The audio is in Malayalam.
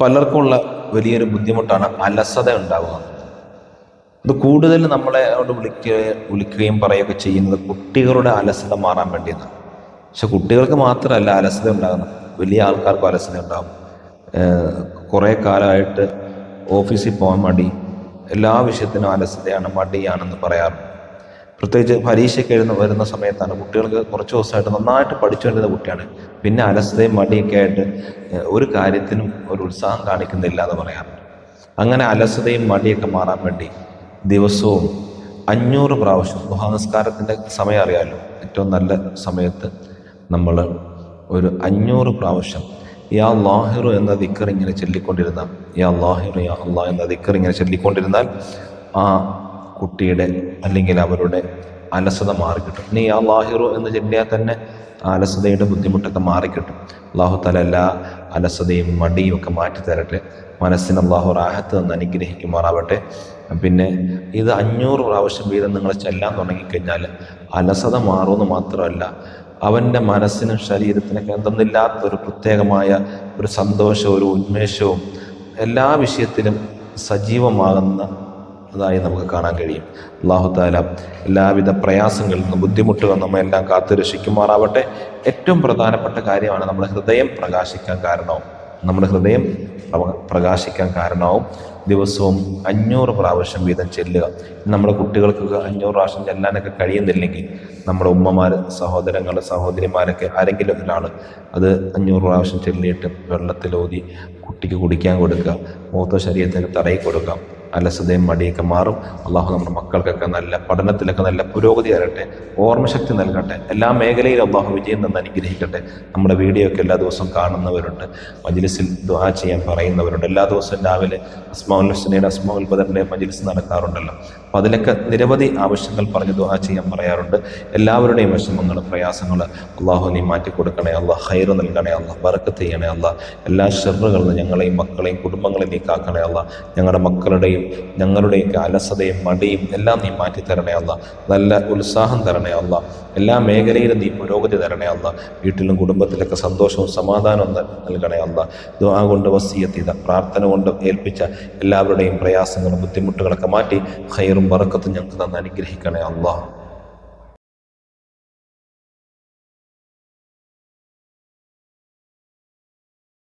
പലർക്കുമുള്ള വലിയൊരു ബുദ്ധിമുട്ടാണ് അലസത ഉണ്ടാവുക. ഇത് കൂടുതൽ നമ്മളെ അവിടെ വിളിക്കുകയും പറയുകയൊക്കെ ചെയ്യുന്നത് കുട്ടികളുടെ അലസത മാറാൻ വേണ്ടിയാണ്. പക്ഷെ കുട്ടികൾക്ക് മാത്രമല്ല അലസത ഉണ്ടാകുന്നത്, വലിയ ആൾക്കാർക്കും അലസത ഉണ്ടാകും. കുറേ കാലമായിട്ട് ഓഫീസിൽ പോകാൻ മടി, എല്ലാ വിഷയത്തിനും അലസതയാണ്, മടിയാണെന്ന് പറയാറുണ്ട്. പ്രത്യേകിച്ച് പരീക്ഷയ്ക്ക് വരുന്ന സമയത്താണ് കുട്ടികൾക്ക് കുറച്ച് ദിവസമായിട്ട് നന്നായിട്ട് പഠിച്ചുകൊണ്ടിരുന്ന കുട്ടിയാണ്, പിന്നെ അലസതയും മടിയൊക്കെ ആയിട്ട് ഒരു കാര്യത്തിനും ഒരു ഉത്സാഹം കാണിക്കുന്നില്ല എന്ന് പറയാറുണ്ട്. അങ്ങനെ അലസതയും മടിയൊക്കെ മാറാൻ വേണ്ടി ദിവസവും 500 പ്രാവശ്യം ദുഹാനസ്കാരത്തിൻ്റെ സമയം അറിയാമല്ലോ, ഏറ്റവും നല്ല സമയത്ത് നമ്മൾ ഒരു 500 പ്രാവശ്യം യാ ലാഹിറു എന്ന ദിക്കർ ഇങ്ങനെ ചൊല്ലിക്കൊണ്ടിരുന്നാൽ, യാ ലാഹിറു യാ അള്ളാഹ് എന്ന ദിക്കർ ഇങ്ങനെ ചൊല്ലിക്കൊണ്ടിരുന്നാൽ ആ കുട്ടിയുടെ അല്ലെങ്കിൽ അവരുടെ അലസത മാറിക്കിട്ടും. ഇനി യാ ലാഹിറു എന്ന് ചൊല്ലിയാൽ തന്നെ ആ അലസതയുടെ ബുദ്ധിമുട്ടൊക്കെ മാറിക്കിട്ടും. അള്ളാഹു തആല എല്ലാ അലസതയും മടിയും ഒക്കെ മാറ്റി തരട്ടെ. മനസ്സിന് അള്ളാഹു റാഹത്ത് എന്ന് അനുഗ്രഹിക്കുമാറാവട്ടെ. പിന്നെ ഇത് 500 പ്രാവശ്യം വീതം നിങ്ങൾ ചെല്ലാൻ തുടങ്ങിക്കഴിഞ്ഞാൽ അലസത മാറുമെന്ന് മാത്രമല്ല, അവൻ്റെ മനസ്സിനും ശരീരത്തിനൊക്കെ എന്തെന്നില്ലാത്തൊരു പ്രത്യേകമായ ഒരു സന്തോഷവും ഒരു ഉന്മേഷവും എല്ലാ വിഷയത്തിലും സജീവമാകുന്നതായി നമുക്ക് കാണാൻ കഴിയും. അല്ലാഹു തആല എല്ലാവിധ പ്രയാസങ്ങളിൽ നിന്നും ബുദ്ധിമുട്ടുകൾ നമ്മെല്ലാം കാത്തുരക്ഷിക്കുമാറാവട്ടെ. ഏറ്റവും പ്രധാനപ്പെട്ട കാര്യമാണ് നമ്മുടെ ഹൃദയം പ്രകാശിക്കാൻ കാരണവും. നമ്മുടെ ഹൃദയം പ്രകാശിക്കാൻ കാരണവും ദിവസവും 500 പ്രാവശ്യം വീതം ചെല്ലുക. നമ്മുടെ കുട്ടികൾക്കൊക്കെ 500 പ്രാവശ്യം ചെല്ലാനൊക്കെ കഴിയുന്നില്ലെങ്കിൽ നമ്മുടെ ഉമ്മമാർ, സഹോദരങ്ങൾ, സഹോദരിമാരൊക്കെ ആരെങ്കിലും ഒരാൾ അത് 500 പ്രാവശ്യം ചെല്ലിയിട്ട് വെള്ളത്തിലൂതി കുട്ടിക്ക് കുടിക്കാൻ കൊടുക്കുക, മൂത്ത ശരീരത്തിന് തടയി കൊടുക്കുക. അലസതയും മടിയൊക്കെ മാറും. അള്ളാഹു നമ്മുടെ മക്കൾക്കൊക്കെ നല്ല പഠനത്തിലൊക്കെ നല്ല പുരോഗതി തരട്ടെ, ഓർമ്മശക്തി നൽകട്ടെ, എല്ലാ മേഖലയിലും അള്ളാഹു വിജയം തന്നെ അനുഗ്രഹിക്കട്ടെ. നമ്മുടെ വീഡിയോ ഒക്കെ എല്ലാ ദിവസവും കാണുന്നവരുണ്ട്, മജ്ലിസിൽ ദുആ ചെയ്യാൻ പറയുന്നവരുണ്ട്. എല്ലാ ദിവസവും രാവിലെ അസ്മാഉൽ ഹുസ്നയുടെ അസ്മാഉൽ ബദറിൻ്റെ മജ്ലിസ് നടക്കാറുണ്ടല്ലോ, അപ്പോൾ അതിലൊക്കെ നിരവധി ആവശ്യങ്ങൾ പറഞ്ഞ് ദുആ ചെയ്യാൻ പറയാറുണ്ട്. എല്ലാവരുടെയും വിഷമങ്ങൾ, പ്രയാസങ്ങൾ അള്ളാഹു നീ മാറ്റി കൊടുക്കണേ അള്ളാഹ്, ഖൈർ നൽകണേ അള്ളാഹ്, ബറക്കത്ത് ചെയ്യണേ അള്ളാഹ്. എല്ലാ ഷർറുകളിൽ നിന്ന് ഞങ്ങളെയും മക്കളെയും കുടുംബങ്ങളെയും നീ കാക്കണേ അള്ളാഹ്. ഞങ്ങളുടെ മക്കളുടെയും ഞങ്ങളുടെയൊക്കെ അലസതയും മടിയും എല്ലാം നീ മാറ്റി തരണേ അള്ളാഹ്. നല്ല ഉത്സാഹം തരണേ അള്ളാഹ്. എല്ലാ മേഖലയിലും നീ പുരോഗതി തരണേ അള്ളാഹ്. വീട്ടിലും കുടുംബത്തിലൊക്കെ സന്തോഷവും സമാധാനവും നൽകണേ അള്ളാഹ്. ദുആ കൊണ്ട് വസിയത്ത് ചെയ്ത, പ്രാർത്ഥന കൊണ്ട് ഏൽപ്പിച്ച എല്ലാവരുടെയും പ്രയാസങ്ങളും ബുദ്ധിമുട്ടുകളൊക്കെ മാറ്റി ഖൈറും ബറക്കത്തും ഞങ്ങൾക്ക് തന്നെ അനുഗ്രഹിക്കണേ അള്ളാഹ്.